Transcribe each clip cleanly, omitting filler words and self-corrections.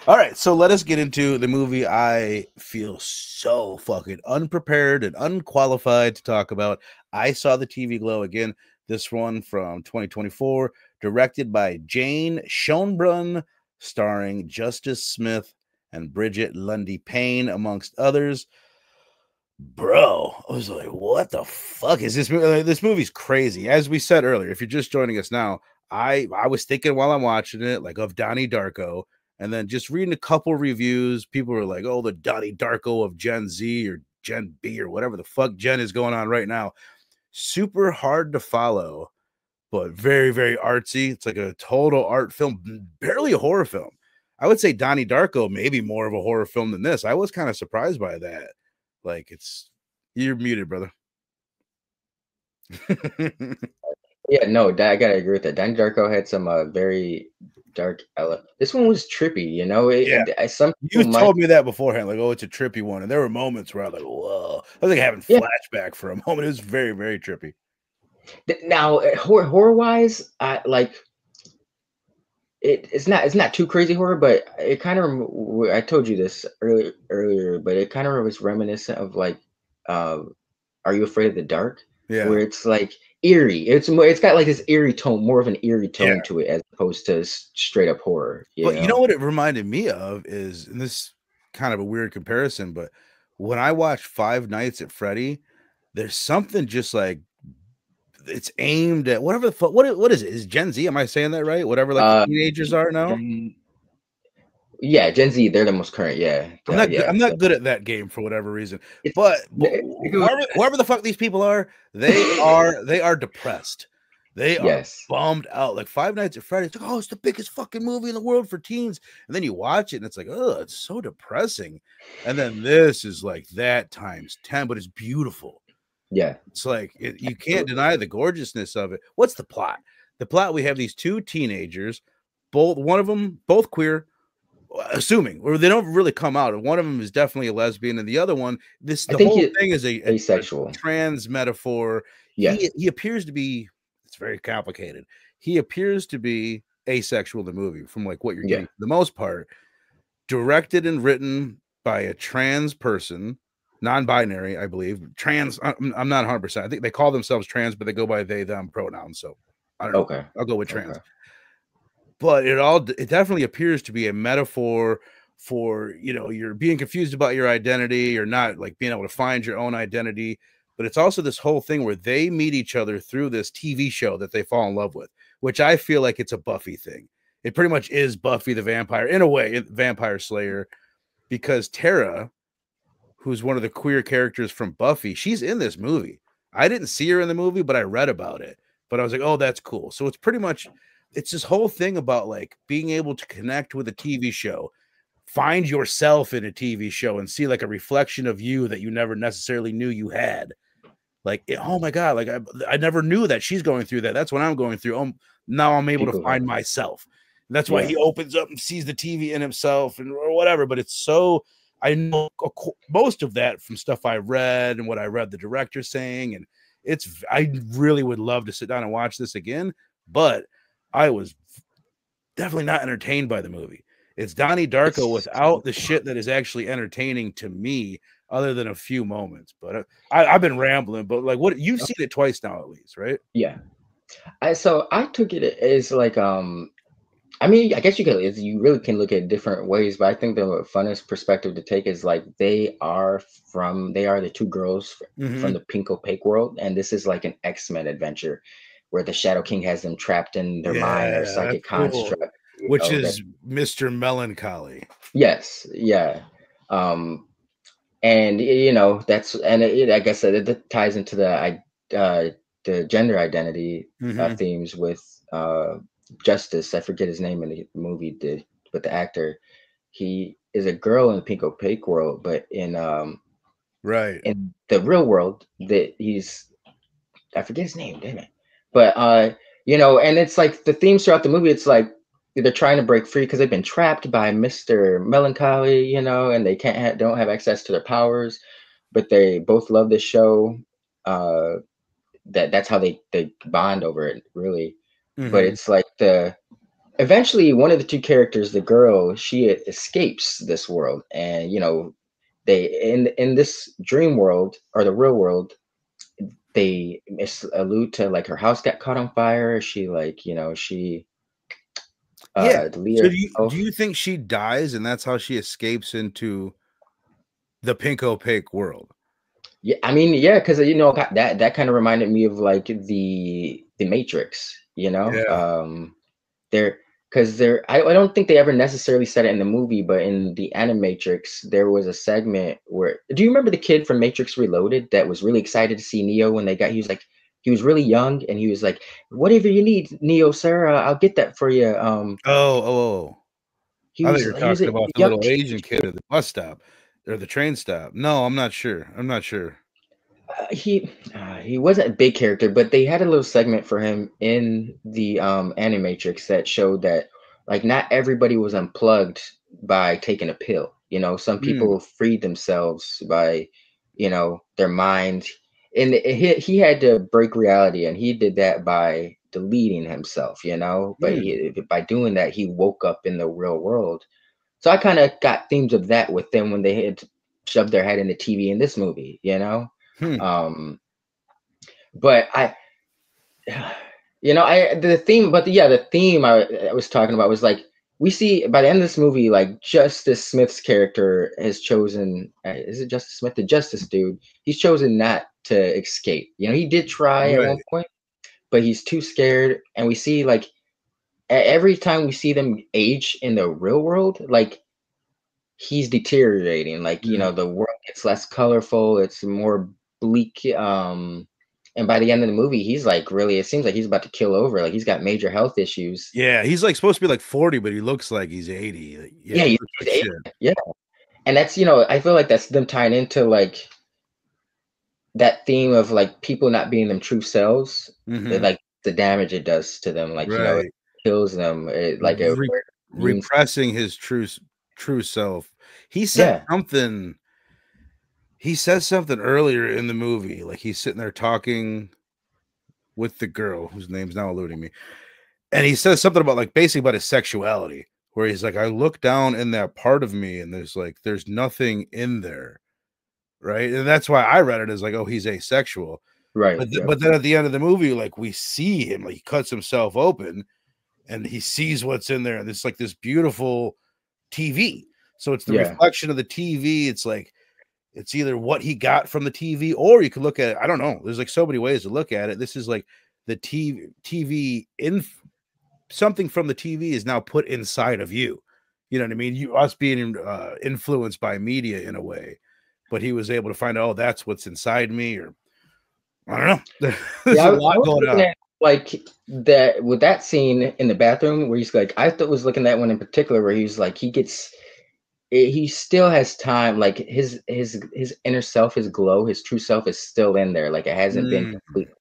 All right, so let us get into the movie I feel so fucking unprepared and unqualified to talk about. I saw the TV Glow again, this one from 2024, directed by Jane Schoenbrunn, starring Justice Smith and Bridget Lundy Payne, amongst others. Bro, I was like, what the fuck is this movie? This movie's crazy. As we said earlier, if you're just joining us now, I was thinking while I'm watching it, like, of Donnie Darko, and then just reading a couple reviews. People were like, oh, the Donnie Darko of Gen Z or Gen B or whatever the fuck Gen is going on right now. Super hard to follow, but very, very artsy. It's like a total art film, barely a horror film. I would say Donnie Darko maybe more of a horror film than this. I was kind of surprised by that. Like, you're muted, brother. Yeah, no, I gotta agree with that. Donnie Darko had some very dark element. This one was trippy, you know. Yeah. Some You told me that beforehand, like, oh, it's a trippy one, and there were moments where I was like, whoa, I was like having flashback for a moment. It was very, very trippy. Now, horror wise, it's not too crazy horror, but it kind of, I told you this earlier, but it kind of was reminiscent of like, Are You Afraid of the Dark? Yeah, where it's like eerie. It's got like this eerie tone, more of an eerie tone to it, as opposed to straight up horror. You know what it reminded me of is, and this kind of a weird comparison, but when I watched Five Nights at Freddy, there's something just like, it's aimed at whatever the fuck. What is it? Is Gen Z? Am I saying that right? Whatever like the teenagers are now. Yeah, Gen Z, they're the most current. Yeah, I'm not good at that game for whatever reason. But whoever the fuck these people are, they are depressed. They are bummed out. Like Five Nights at Freddy's, like, oh, it's the biggest fucking movie in the world for teens. And then you watch it and it's like, oh, it's so depressing. And then this is like that times 10, but it's beautiful. Yeah. It's like, you can't deny the gorgeousness of it. What's the plot? The plot, we have these two teenagers, one of them, both queer, assuming, or they don't really come out. And one of them is definitely a lesbian, and the other one, the whole thing is a asexual trans metaphor. Yeah. He appears to be, it's very complicated. He appears to be asexual in the movie, from like what you're getting for the most part. Directed and written by a trans person, non-binary, I believe. Trans, I'm not 100%. I think they call themselves trans, but they go by they, them pronouns. So I don't know. Okay. I'll go with trans. But it definitely appears to be a metaphor for, you know, you're being confused about your identity or not, like being able to find your own identity. But it's also this whole thing where they meet each other through this TV show that they fall in love with, which I feel like it's a Buffy thing. It pretty much is Buffy the Vampire, in a way, Vampire Slayer, because Tara, who's one of the queer characters from Buffy, she's in this movie. I didn't see her in the movie, but I read about it. But I was like, oh, that's cool. So it's pretty much, it's this whole thing about like being able to connect with a TV show, find yourself in a TV show and see like a reflection of you that you never necessarily knew you had. Like, oh my God, like I never knew that she's going through that. That's what I'm going through. Now I'm able to find myself. And that's why he opens up and sees the TV in himself and or whatever. But it's so, I know most of that from stuff I read and what I read the director saying. And I really would love to sit down and watch this again, but I was definitely not entertained by the movie. It's Donnie Darko without the shit that is actually entertaining to me, other than a few moments. But I've been rambling. But like, what, you've seen it twice now at least, right? Yeah. So I took it as like I mean, I guess you really can look at different ways, but I think the funnest perspective to take is like they are the two girls from the pink opaque world, and this is like an X-Men adventure where the Shadow King has them trapped in their mind or psychic construct, which is Mr. Melancholy. Yes, yeah, and you know that's, and I guess it ties into the gender identity themes with Justice. I forget his name in the movie, but the actor, he is a girl in the pink opaque world, but in in the real world that I forget his name, damn it. But you know, and it's like the themes throughout the movie, it's like they're trying to break free because they've been trapped by Mr. Melancholy, you know, and they don't have access to their powers, but they both love this show. that's how they bond over it, really. But Mm-hmm. it's like eventually one of the two characters, the girl, she escapes this world, and they in this dream world or the real world, they allude to like her house got caught on fire. She like she Yeah. Leah So do herself. you think she dies and that's how she escapes into the pink opaque world? Yeah, I mean, yeah, because that kind of reminded me of like the Matrix, Yeah. there because I don't think they ever necessarily said it in the movie, but in the Animatrix there was a segment where, do you remember the kid from Matrix Reloaded that was really excited to see Neo when he was really young, and he was like, whatever you need, Neo, sir, I'll get that for you. Oh. I thought you were He was talking a about the young little Asian kid at the bus stop or the train stop. No, I'm not sure. I'm not sure. he wasn't a big character, but they had a little segment for him in the Animatrix that showed that like not everybody was unplugged by taking a pill. Some Mm, people freed themselves by their mind, and he had to break reality, and he did that by deleting himself. But mm. by doing that, he woke up in the real world. So I kind of got themes of that with them when they had shoved their head in the TV in this movie. Hmm. Um, but the theme, the theme I was talking about was like, we see by the end of this movie, like Justice Smith's character has chosen, is it Justice Smith, the Justice dude? He's chosen not to escape. He did try at one Right. point, but he's too scared. And we see like every time we see them age in the real world, like he's deteriorating. Like, Mhm. the world gets less colorful, it's more bleak. And by the end of the movie, he's like, really, it seems like he's about to kill over. Like, he's got major health issues. Yeah, he's like supposed to be like 40, but he looks like he's 80. Like, yeah, Yeah, he looks he's like shit. yeah. And that's, I feel like that's them tying into like that theme of like people not being them true selves, Hmm. like the damage it does to them. Like, it Right. kills them. Re Where it means, repressing his true self. He said yeah, something he says something earlier in the movie. Like he's sitting there talking with the girl whose name's now eluding me. And he says something about like basically about his sexuality, where he's like, I look down in that part of me and there's nothing in there. Right. And that's why I read it as like, oh, he's asexual. right, yeah, But then at the end of the movie, like we see him, like he cuts himself open and he sees what's in there. And it's like this beautiful TV. So it's the yeah, reflection of the TV. It's like it's either what he got from the TV, or you could look at it. I don't know. There's like so many ways to look at it. This is like the TV in something from the TV is now put inside of you. You know what I mean? You us being influenced by media in a way, but he was able to find out, oh, that's what's inside me, or I don't know. There's yeah. a I lot was going looking on. at like that with that scene in the bathroom where he's like, was looking at one in particular where he's like, he still has time. Like his inner self, his glow, his true self is still in there. Like it hasn't been Mm, completely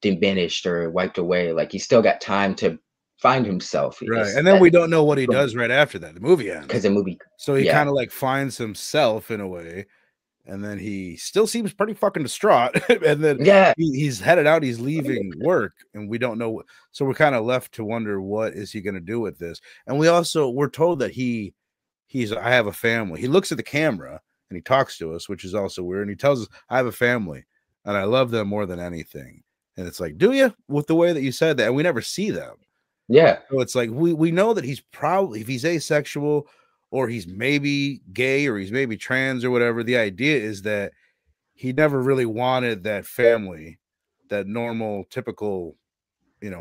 diminished or wiped away. Like he's still got time to find himself. right. It's And then that we don't know what he does right after that. The movie because ends. the movie, So he yeah, kind of like finds himself in a way. And then he still seems pretty fucking distraught. And then yeah, he's headed out, he's leaving work, and we don't know. So we're kind of left to wonder, what is he going to do with this? And we're told that I have a family. He looks at the camera and he talks to us, which is also weird. And he tells us, I have a family and I love them more than anything. And it's like, do you? With the way that you said that, and we never see them. yeah. So it's like we know that he's probably, if he's asexual or he's maybe gay or he's maybe trans or whatever, the idea is that he never really wanted that family, that normal, typical,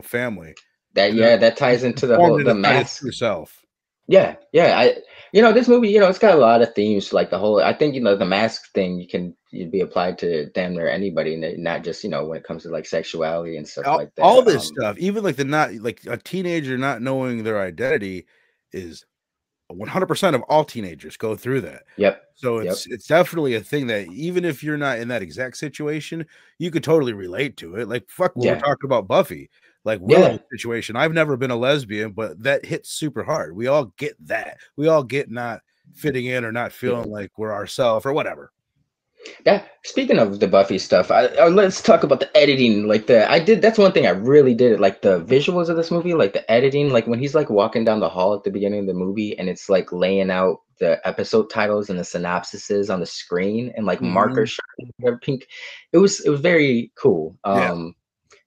family. That And then yeah, that ties he's into transformed the inside his mask. true self. Yeah, yeah. This movie, it's got a lot of themes. Like the whole, I think the mask thing you'd be applied to damn near anybody, and not just when it comes to like sexuality and stuff like All that. this stuff, even like the not like a teenager not knowing their identity, is 100% of all teenagers go through that. Yep, So yep, it's definitely a thing that even if you're not in that exact situation, you could totally relate to it. Like fuck, what we're yeah, talking about Buffy, like yeah, Willow's situation. I've never been a lesbian, but that hits super hard. We all get that. We all get not fitting in or not yeah. feeling like we're ourselves or whatever. That speaking of the Buffy stuff, let's talk about the editing. Like that's one thing I really did. Like the visuals of this movie, like the editing, like when he's like walking down the hall at the beginning of the movie, and it's like laying out the episode titles and the synopsises on the screen, and like marker pink. It was very cool. Yeah.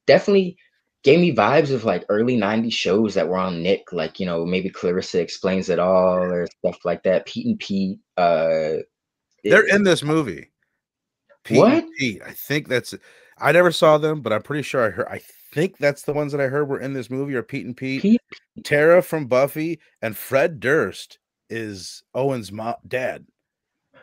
Definitely gave me vibes of like early '90s shows that were on Nick, like maybe Clarissa Explains It All or stuff like that. Pete and Pete. They're in this movie. Pete What? and Pete. I think that's. I never saw them, but I'm pretty sure I heard. I think that's the ones that I heard were in this movie. Are Pete and Pete. Tara from Buffy and Fred Durst is Owen's dad.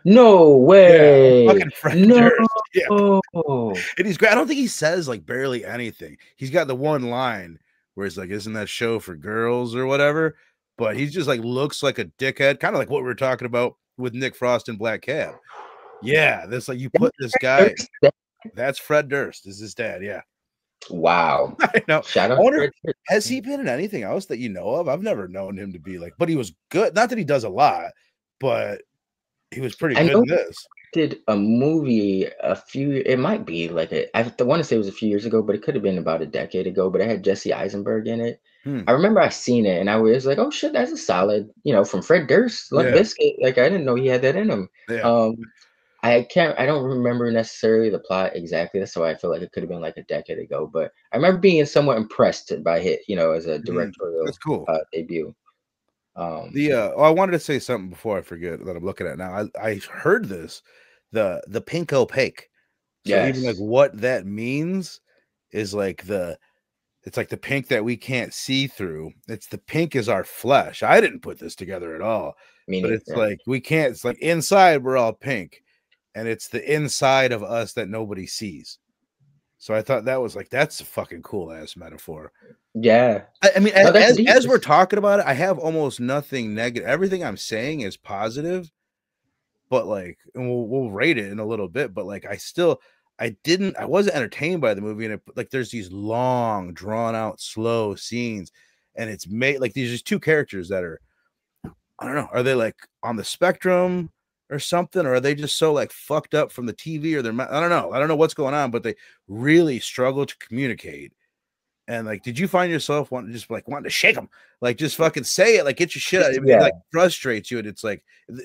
No way. Yeah, fucking Fred No. Durst. Yeah. And he's great. I don't think he says like barely anything. He's got the one line where he's like, "Isn't that show for girls or whatever?" But he's just like looks like a dickhead, kind of like what we were talking about with Nick Frost and Black Cab. Yeah, this like you put this guy. That's Fred Durst. Is his dad? Yeah. Wow. I know. Shout out. I wonder, has he been in anything else that you know of? I've never known him to be like, but he was good. Not that he does a lot, but he was pretty good in this. Did a movie it might be like I want to say it was a few years ago, but it could have been about a decade ago, but it had Jesse Eisenberg in it. I remember I seen it and I was like, oh shit, that's a solid, from Fred Durst, Limp Bizkit. Like I didn't know he had that in him. Yeah. I don't remember necessarily the plot exactly. That's why I feel like it could have been like a decade ago, but I remember being somewhat impressed by it, as a directorial that's cool. Debut. I wanted to say something before I forget that I'm looking at now. I heard this, the pink opaque. So even like what that means is like it's like the pink that we can't see through. It's the pink is our flesh. I didn't put this together at all. But it's like we can't, it's like inside we're all pink, and it's the inside of us that nobody sees. So I thought that was like, that's a fucking cool ass metaphor. Yeah. I mean, as we're talking about it, I have almost nothing negative. Everything I'm saying is positive, but like, and we'll rate it in a little bit, but like, I wasn't entertained by the movie. And like, there's these long, drawn out, slow scenes, and it's made like these two characters that are, I don't know, are they like on the spectrum or something, or are they just so like fucked up from the TV or I don't know what's going on, but they really struggle to communicate. And like, did you find yourself wanting to shake them, like just fucking say it, like get your shit out? It like frustrates you, and it's like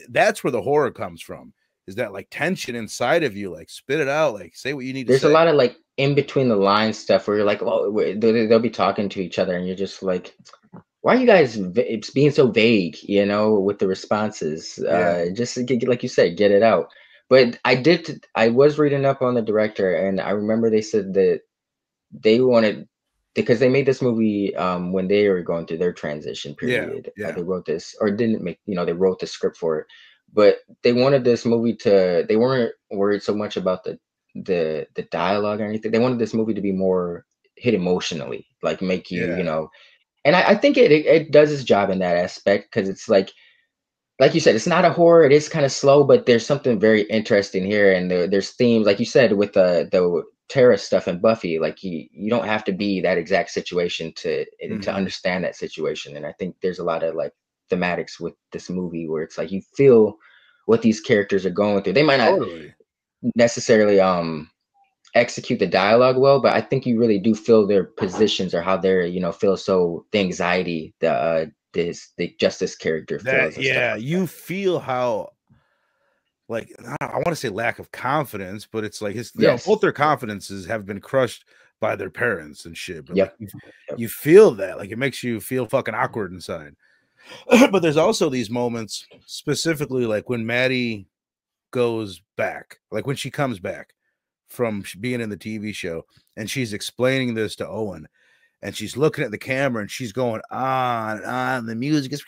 that's where the horror comes from. Is that like tension inside of you? Like spit it out, like say what you need to say. There's a lot of like in between the lines stuff where you're like, well, they'll be talking to each other, and you're just like, why are you guys being so vague, with the responses? Just like you said, get it out. But I was reading up on the director, and I remember they said that they wanted, because they made this movie when they were going through their transition period. They wrote this, or didn't make, they wrote the script for it, but they wanted this movie they weren't worried so much about the dialogue or anything. They wanted this movie to be more hit emotionally, like make you, and I think it does its job in that aspect, because it's like you said, it's not a horror. It is kind of slow, but there's something very interesting here, and there's themes, like you said, with the Tara stuff and Buffy. Like you don't have to be that exact situation to understand that situation. And I think there's a lot of like thematics with this movie where it's like you feel what these characters are going through. They might not necessarily execute the dialogue well, but I think you really do feel their positions, or how they're feel the anxiety the Justice character feels. You feel how, like, I want to say lack of confidence, but it's like both their confidences have been crushed by their parents and shit. But like, you feel that, like, it makes you feel fucking awkward inside. But there's also these moments, specifically like when Maddie goes back, like when she comes back from being in the TV show, and she's explaining this to Owen, and she's looking at the camera, and she's going on and on. The music is.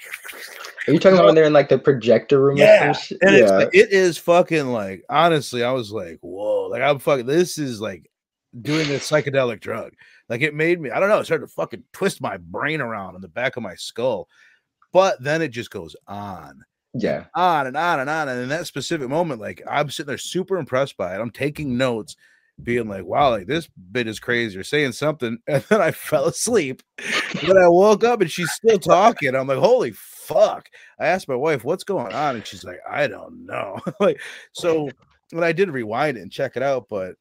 Are you talking about when they're in like the projector room? And it's like, it is fucking like, honestly, I was like, whoa, like I'm fucking. This is like doing this psychedelic drug. Like it made me, I don't know, it started to fucking twist my brain around in the back of my skull. But then it just goes on. On and on and on. And in that specific moment, like I'm sitting there super impressed by it. I'm taking notes, being like, wow, like this bit is crazy, or saying something. And then I fell asleep. Then I woke up and she's still talking. I'm like, holy fuck. I asked my wife, what's going on? And she's like, I don't know. Like, so and I did rewind it and check it out, but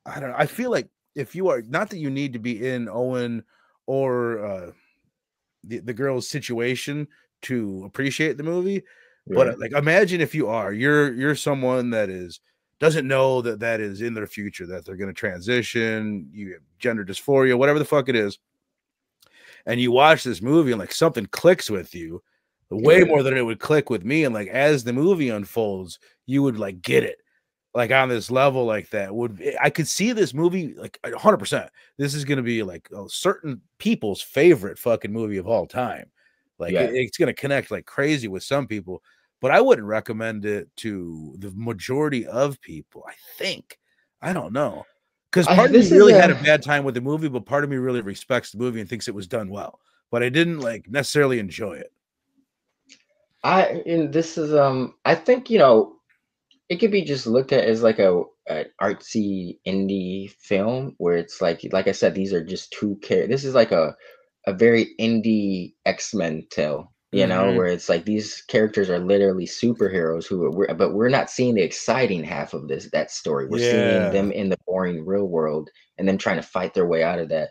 I don't know. I feel like if you are, not that you need to be in Owen or the girl's situation to appreciate the movie, but Right. like imagine if you are, you're someone that doesn't know that is in their future, that they're going to transition, you have gender dysphoria, whatever the fuck it is, and you watch this movie and like something clicks with you way Right. more than it would click with me, and like as the movie unfolds, you would like get it like on this level like that. I could see this movie like 100%. This is going to be like a certain people's favorite fucking movie of all time. Like Yeah. it's going to connect like crazy with some people, but I wouldn't recommend it to the majority of people. I think, I don't know, because part of me This is really had a a bad time with the movie, but part of me really respects the movie and thinks it was done well, but I didn't like necessarily enjoy it. this is I think it could be just looked at as like an artsy indie film where it's like I said, these are just two characters. This is like a very indie X-Men tale, Mm-hmm. where it's like these characters are literally superheroes but we're not seeing the exciting half of that story. We're seeing Yeah. them in the boring real world and them trying to fight their way out of that.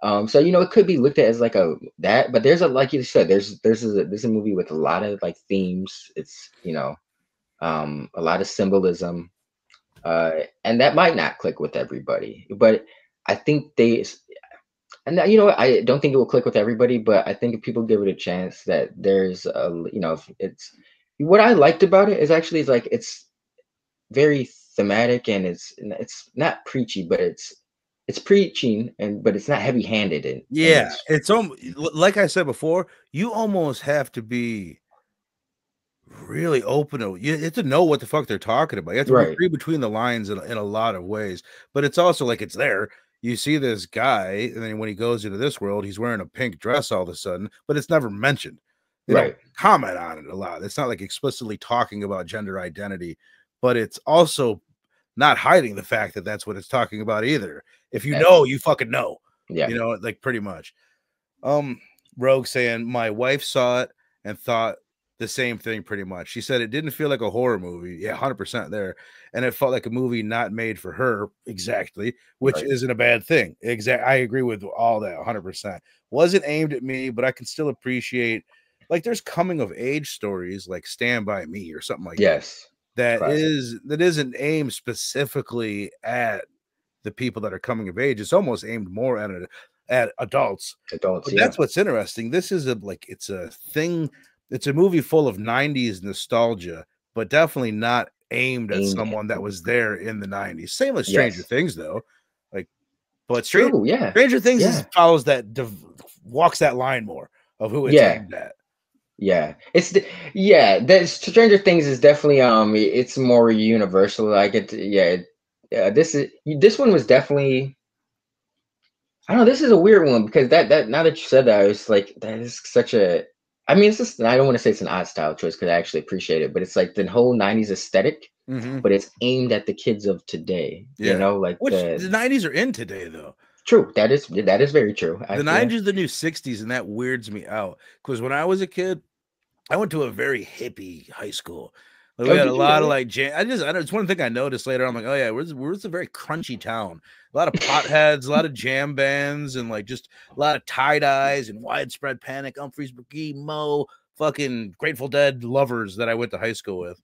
So it could be looked at as like but there's like you said, there's a movie with a lot of like themes. It's a lot of symbolism, and that might not click with everybody. But I think I don't think it will click with everybody. But I think if people give it a chance, that there's if it's what I liked about it is actually it's like it's very thematic and it's not preachy, but it's preaching but it's not heavy handed in Yeah, its it's like I said before, you almost have to be really open to, you have to know what the fuck they're talking about. You have to right, read between the lines in a lot of ways, but it's also like it's there. You see this guy, and then when he goes into this world, he's wearing a pink dress all of a sudden, but it's never mentioned. They don't right, comment on it a lot. It's not like explicitly talking about gender identity, but it's also not hiding the fact that that's what it's talking about either. If you uh, know, you fucking know, yeah, like pretty much. Um, Rogue saying my wife saw it and thought the same thing pretty much. She said it didn't feel like a horror movie. Yeah, 100% there. And it felt like a movie not made for her exactly, which right, isn't a bad thing. I agree with all that 100%. Wasn't aimed at me, but I can still appreciate, like, there's coming of age stories like Stand By Me or something like that. yes, classic, That isn't aimed specifically at the people that are coming of age. It's almost aimed more at adults. adults, But yeah, that's what's interesting. This is it's a thing. It's a movie full of 90s nostalgia, but definitely not aimed at aimed someone that was there in the 90s. Same as Stranger yes, Things, though. Like, but true, yeah, Stranger Things yeah, follows walks that line more of who it's yeah, aimed at. yeah. That Stranger Things is definitely it's more universal. I get yeah. This one was definitely, I don't know. This is a weird one because that now that you said that, I was like, that is such a. I mean, it's just, I don't want to say it's an odd style choice because I actually appreciate it, but it's like the whole '90s aesthetic, Mm-hmm. but it's aimed at the kids of today. Yeah, Like which the 90s are in today, though. true. That is very true. The Yeah. 90s are the new 60s, and that weirds me out because when I was a kid, I went to a very hippie high school. Like we Oh, had a did you lot of really? like jam. I know it's one thing I noticed later. I'm like, oh yeah, we're a very crunchy town. A lot of potheads, a lot of jam bands, and like just a lot of tie dyes and widespread panic. Humphreys, McGee, Mo, fucking Grateful Dead lovers that I went to high school with.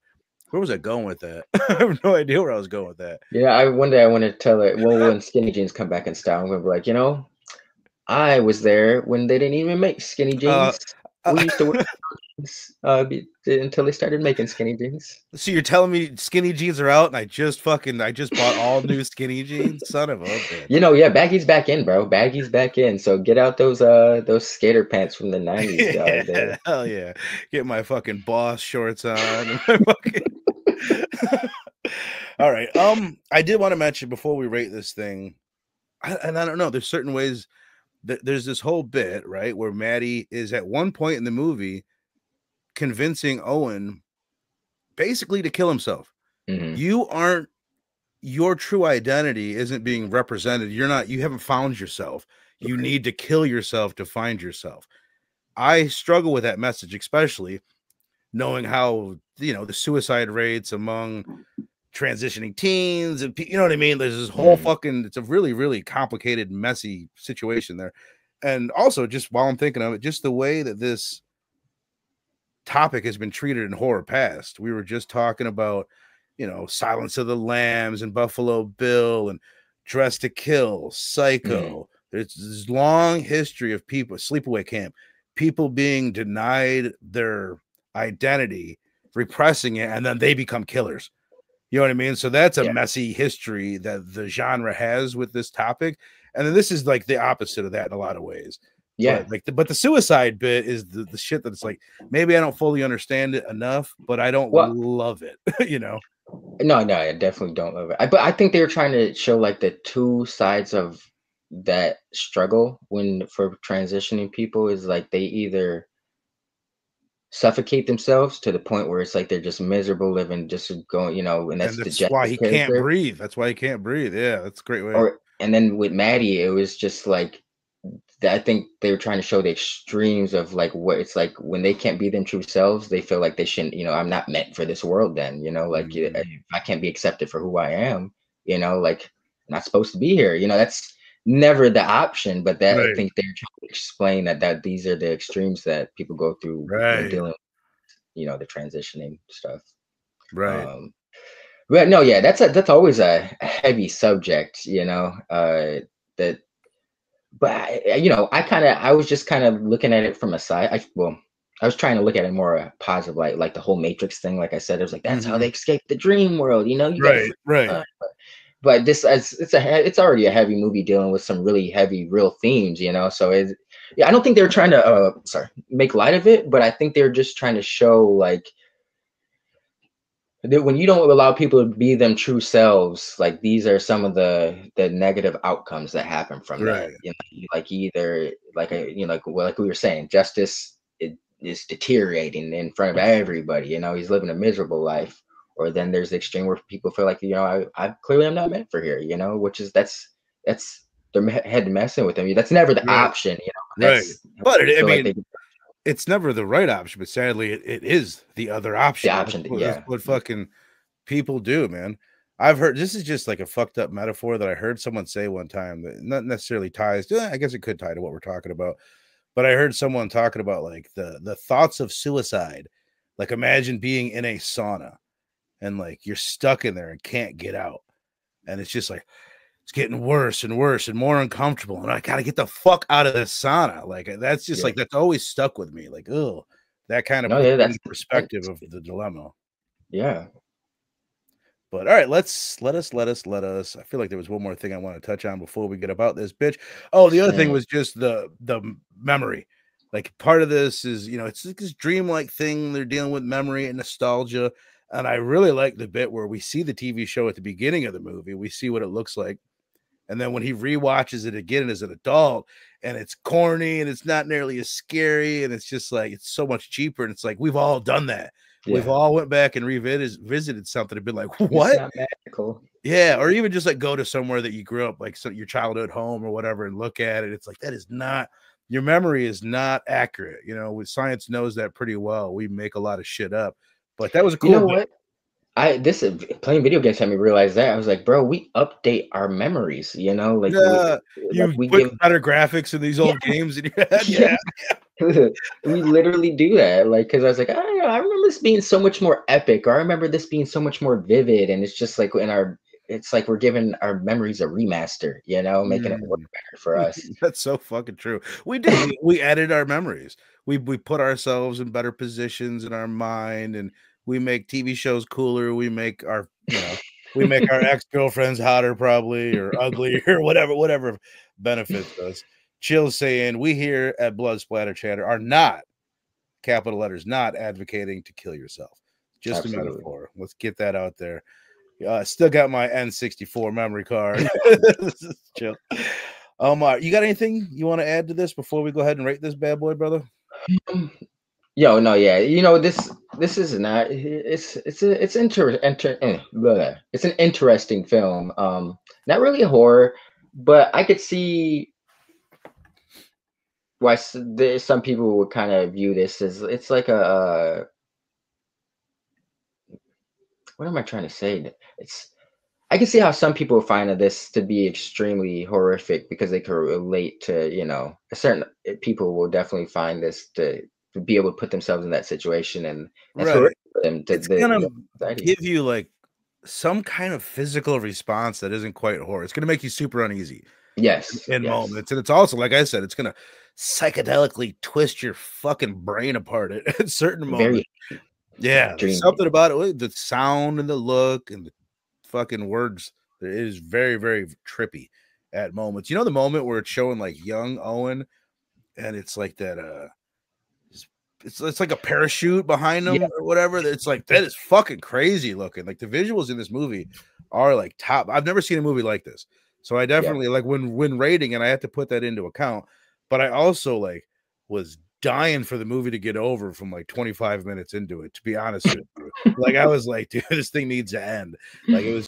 Where was I going with that? I have no idea where I was going with that. Yeah. One day I want to tell it. Well, when skinny jeans come back in style, I'm gonna be like, I was there when they didn't even make skinny Uh, jeans. We uh used to wear until they started making skinny jeans. so you're telling me skinny jeans are out, and I just bought all new skinny jeans, son of a bitch. Yeah, baggy's back in, bro. Baggy's back in. So get out those skater pants from the '90s, dog. Yeah, hell yeah. Get my fucking boss shorts on and my fucking all right. I did want to mention before we rate this thing, and I don't know, there's certain ways that there's this whole bit, right, where Maddie is at one point in the movie convincing Owen basically to kill himself. Hmm. You aren't Your true identity isn't being represented. You haven't found yourself. You Right. need to kill yourself to find yourself. I struggle with that message, especially knowing how the suicide rates among transitioning teens, and you know what I mean. There's this whole fucking. It's a really, really complicated, messy situation there, and also just while I'm thinking of it, just the way that this topic has been treated in horror past. We were just talking about, you know, Silence of the Lambs and Buffalo Bill and Dress to Kill, Psycho. There's this long history of people, Sleepaway Camp, people being denied their identity, repressing it, and then they become killers. You know what I mean? So that's a messy history that the genre has with this topic. And then this is like the opposite of that in a lot of ways. Yeah. But like the suicide bit is the shit that it's like, maybe I don't fully understand it enough, but I don't love it, you know? No, I definitely don't love it. But I think they were trying to show like the two sides of that struggle for transitioning people is like they either suffocate themselves to the point where it's like they're just miserable living, just going, you know, and that's the why he can't character. breathe. That's why he can't breathe. Yeah, that's a great way. And then with Maddie, it was just like I think they were trying to show the extremes of like what it's like when they can't be them true selves. They feel like they shouldn't, you know, I'm not meant for this world. Then, you know, like if I can't be accepted for who I am, you know, like I'm not supposed to be here. You know, that's never the option. But that I think they're trying to explain that these are the extremes that people go through when dealing, you know, the transitioning stuff. Right. But no, yeah, that's always a heavy subject, you know. That But you know, I was just kind of looking at it from a side. I was trying to look at it more positive, like the whole Matrix thing. Like I said, it was like that's how they escape the dream world. You know, you got right. But this it's already a heavy movie dealing with some really heavy real themes. You know, so I don't think they were trying to make light of it, but I think they're just trying to show like when you don't allow people to be them true selves, like these are some of the negative outcomes that happen from that. You know, like either like like we were saying, justice is deteriorating in front of everybody. You know, he's living a miserable life, or then there's the extreme where people feel like, you know, I clearly am not meant for here. You know, which is that's their head messing with them. That's never the option. You know, but I mean. It's never the right option, but sadly, it is the other option. That's what fucking people do, man. I've heard this is just like a fucked up metaphor that I heard someone say one time that not necessarily ties to, I guess it could tie to what we're talking about, but I heard someone talking about like the thoughts of suicide. Like imagine being in a sauna and like you're stuck in there and can't get out. And it's just like, it's getting worse and worse and more uncomfortable. And I gotta get the fuck out of this sauna. Like that's just like that's always stuck with me. Like, oh, that kind of puts into perspective of the dilemma. Yeah. But all right, let us. I feel like there was one more thing I want to touch on before we get about this bitch. Oh, the other thing was just the memory. Like part of this is, you know, it's like this dreamlike thing. They're dealing with memory and nostalgia. And I really like the bit where we see the TV show at the beginning of the movie. We see what it looks like. And then when he rewatches it again as an adult, and it's corny and it's not nearly as scary, and it's just like it's so much cheaper. And it's like we've all done that. Yeah. We've all went back and visited something and been like, what? It's not magical. Yeah, or even just like go to somewhere that you grew up, like your childhood home or whatever, and look at it. It's like that is not your memory is not accurate. You know, science knows that pretty well. We make a lot of shit up, but that was a cool. You know what? Playing video games had me realize that. I was like, bro, we update our memories, you know, like we put better graphics in these old games in your head. Yeah. We literally do that. Like, cause I was like, I remember this being so much more epic, or I remember this being so much more vivid. And it's just like it's like we're giving our memories a remaster, you know, making it work better for us. That's so fucking true. We do. we edit our memories. We put ourselves in better positions in our mind, and we make TV shows cooler. We make our, you know, we make our ex-girlfriends hotter probably, or ugly, or whatever benefits us. Chill saying we here at Blood Splatter Chatter are not, capital letters, not advocating to kill yourself. Just a metaphor. Let's get that out there. Still got my N64 memory card. Chill. You got anything you want to add to this before we go ahead and rate this bad boy, brother? Yo, no, yeah. You know, this is not. It's an interesting film. Not really a horror, but I could see why some people would kind of view this as it's like what am I trying to say? It's I can see how some people find this to be extremely horrific because they can relate to, you know, a certain people will definitely find this to be able to put themselves in that situation, and that's Right. horrific for them to It's gonna the anxiety. give you like some kind of physical response that isn't quite horror. It's gonna make you super uneasy Yes, in yes, moments, and it's also, like I said, it's gonna psychedelically twist your fucking brain apart at certain moments. very Yeah, there's dreamy. something about it, the sound and the look and the fucking words. It is very, very trippy at moments. You know the moment where it's showing like young Owen, and it's like that. It's like a parachute behind Yeah, them or whatever. It's like that is fucking crazy looking. Like the visuals in this movie are like top. I've never seen a movie like this, so I yeah. definitely like when rating, and I have to put that into account. But I also like was dying for the movie to get over from like 25 minutes into it. To be honest with you, like I was like, dude, this thing needs to end. Like it was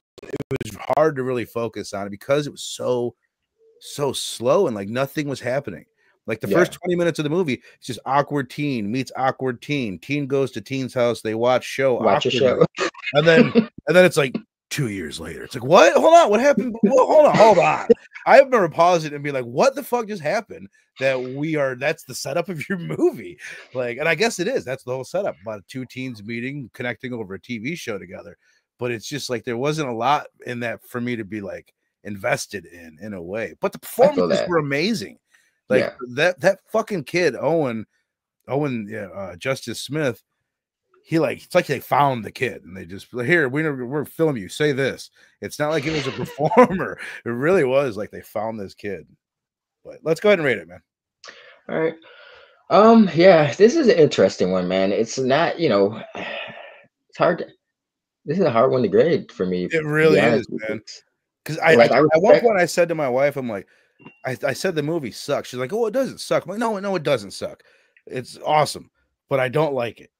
hard to really focus on it because it was so slow and like nothing was happening. Like the first Yeah. 20 minutes of the movie, it's just awkward teen meets awkward teen. Teen goes to teen's house, they watch show Watch a show. awkwardly. And then it's like 2 years later. It's like, what? Hold on, what happened? Hold on. I remember pausing and being like, what the fuck just happened? That's the setup of your movie. Like, and I guess it is. That's the whole setup about two teens meeting, connecting over a TV show together. But it's just like there wasn't a lot in that for me to be like invested in a way. But the I feel performances that. were amazing. Like Yeah. that fucking kid, Owen, Justice Smith, it's like they found the kid and they just here, we're filming you, say this. It's not like it was a performer. It really was like they found this kid. But let's go ahead and rate it, man. All right. Yeah, this is an interesting one, man. It's not, you know, it's hard. This is a hard one to grade for me, It to be really honest is, with you. man. Because I Like, at I one respect. point I said to my wife, I'm like, I said the movie sucks. She's like, oh, it doesn't suck. I'm like, no, it doesn't suck. It's awesome, but I don't like it.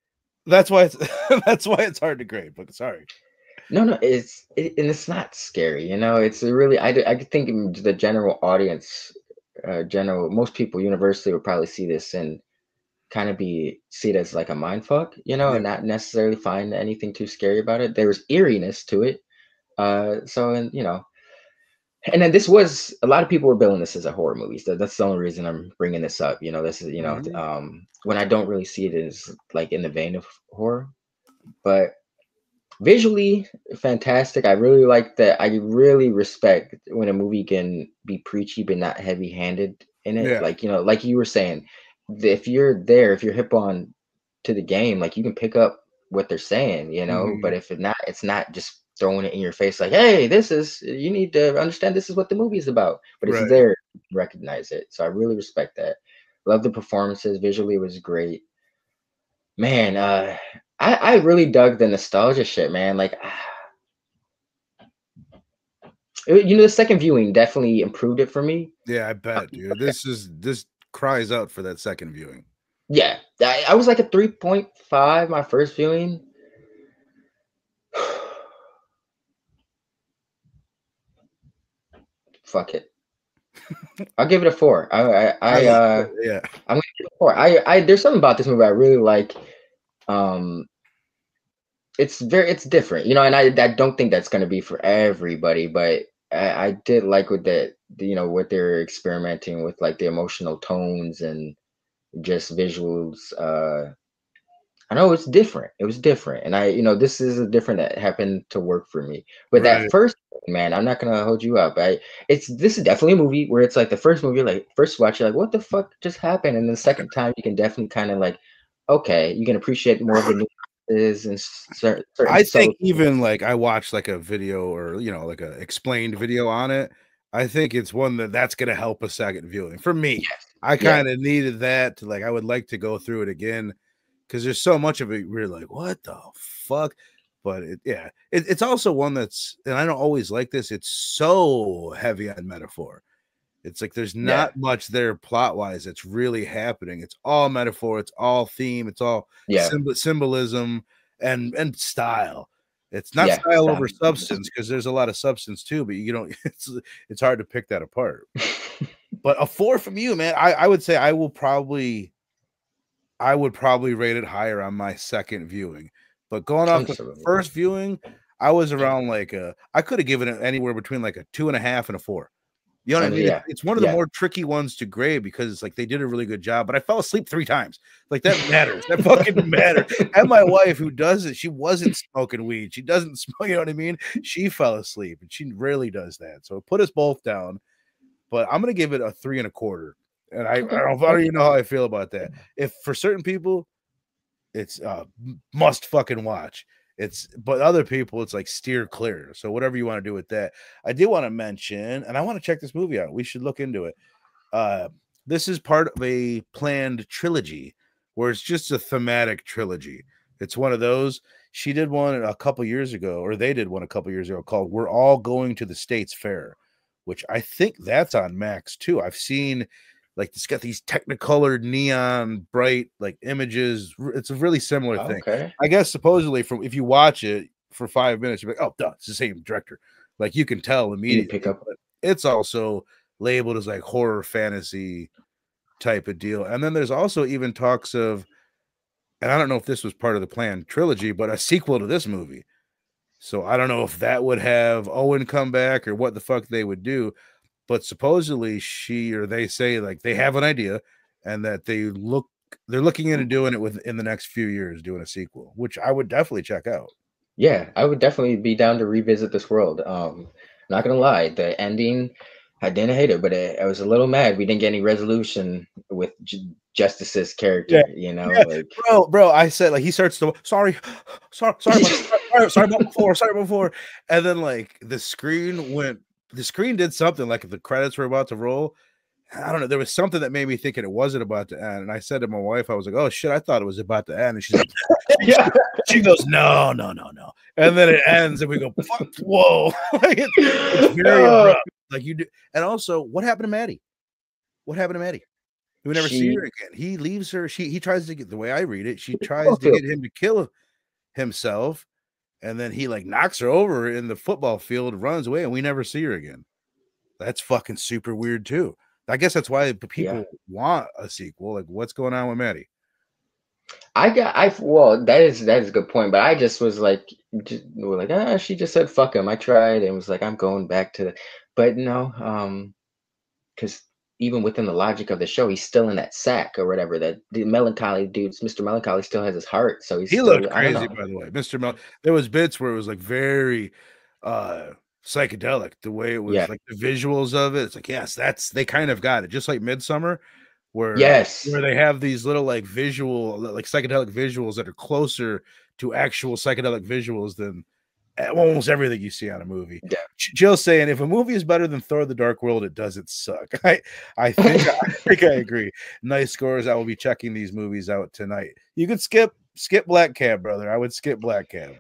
That's why it's that's why it's hard to grade. But sorry. No, no, and it's not scary. You know, it's really. I think the general audience, general most people universally would probably see this and kind of be see it as like a mind fuck. You know, Yeah. and not necessarily find anything too scary about it. There was eeriness to it. So and you know, and then this was a lot of people were billing this as a horror movie. So that's the only reason I'm bringing this up. You know, this is Mhm. when I don't really see it as like in the vein of horror, but visually fantastic. I really like that. I really respect when a movie can be preachy but not heavy-handed in it. Yeah. Like, you know, like you were saying, if you're there, if you're hip on to the game, like you can pick up what they're saying, you know. But Mhm. if it not, it's not just throwing it in your face like, hey, this is you need to understand this is what the movie is about. But it's Right. there, you can recognize it. So I really respect that. Love the performances. Visually it was great. Man, I really dug the nostalgia shit, man. Like you know, the second viewing definitely improved it for me. Yeah, I bet, dude. This cries out for that second viewing. Yeah, I was like a 3.5 my first viewing. Fuck it, I'll give it a 4. I love it. Yeah. I'm gonna give it a 4. There's something about this movie I really like. Um, it's different, you know, and I don't think that's gonna be for everybody, but I did like with you know, what they're experimenting with, like the emotional tones and just visuals. I know it's different. It was different. And you know, this is a different that happened to work for me. But Right. that first, man, I'm not gonna hold you up. This is definitely a movie where it's like the first movie, like first watch, you're like, what the fuck just happened? And the second time you can definitely kind of like, okay, you can appreciate more of the nuances and certain I think subtle. even like I watched like a video or like a explained video on it. I think it's one that's gonna help a second viewing for me. Yes. I Yeah. kind of needed that to like I would like to go through it again because there's so much of it where you're like, what the fuck? But it's also one that's, and I don't always like this, it's so heavy on metaphor. It's like there's Yeah. not much there plot wise that's really happening. It's all metaphor, it's all theme, it's all Yeah. symbolism and style. It's not Yeah. style over Sound. substance because there's a lot of substance too, but you don't it's hard to pick that apart. But a 4 from you, man. I would say I would probably rate it higher on my second viewing But going off the Absolutely. first viewing, I was around like I could have given it anywhere between like a 2.5 and a 4. You know what I mean? Yeah. It's one of the more tricky ones to grade because it's like they did a really good job, but I fell asleep 3 times. Like that matters. That fucking matters. And my wife, who does it, she wasn't smoking weed. She doesn't smoke, you know what I mean? She fell asleep and she rarely does that. So it put us both down. But I'm gonna give it a 3.25. And I don't even know how I feel about that. If for certain people, it's must fucking watch. But other people, it's like steer clear. So whatever you want to do with that. I did want to mention, and I want to check this movie out. We should look into it. This is part of a planned trilogy where it's just a thematic trilogy. It's one of those. She did one a couple years ago, or they did one a couple years ago called We're All Going to the States Fair, which I think that's on Max too. I've seen like it's got these technicolored neon bright like images. It's a really similar thing. Okay. I guess supposedly from if you watch it for 5 minutes, you're like, oh, duh, it's the same director. Like you can tell immediately. You pick up. But it's also labeled as like horror fantasy type of deal. And then there's also even talks of, and I don't know if this was part of the planned trilogy, but a sequel to this movie. So I don't know if that would have Owen come back or what the fuck they would do. But supposedly she or they say like they have an idea and that they're looking into doing it within the next few years, doing a sequel, which I would definitely check out. Yeah, I would definitely be down to revisit this world. Not gonna lie, the ending, I didn't hate it, but I was a little mad we didn't get any resolution with Justice's character. You know, like bro, I said like he starts to sorry about before, and then like the screen did something like if the credits were about to roll. I don't know. There was something that made me thinking it wasn't about to end. And I said to my wife, I was like, oh shit, I thought it was about to end. And she's like, she goes, no. And then it ends and we go, fuck, whoa. Like it's very abrupt. Like you do. And also, what happened to Maddie? We never see her again. He leaves her. He tries to get, the way I read it, she tries to get him to kill himself. And then he like knocks her over in the football field, runs away, and we never see her again. That's fucking super weird too. I guess that's why people want a sequel. Like, what's going on with Maddie? Well, that is a good point. But I just was like, she just said fuck him. I tried and was like, I'm going back to the, but no, because even within the logic of the show, he's still in that sack or whatever. That the melancholy dudes, Mr. Melancholy still has his heart, so he looked crazy. By the way, there was bits where it was like very psychedelic. The way it was, like the visuals of it. It's like they kind of got it, just like Midsummer, where they have these little like psychedelic visuals that are closer to actual psychedelic visuals than almost everything you see on a movie. Yeah. Jill's saying if a movie is better than Thor: The Dark World, it doesn't suck. I think I agree. Nice scores. I will be checking these movies out tonight. You could skip Black Cab, brother. I would skip Black Cab.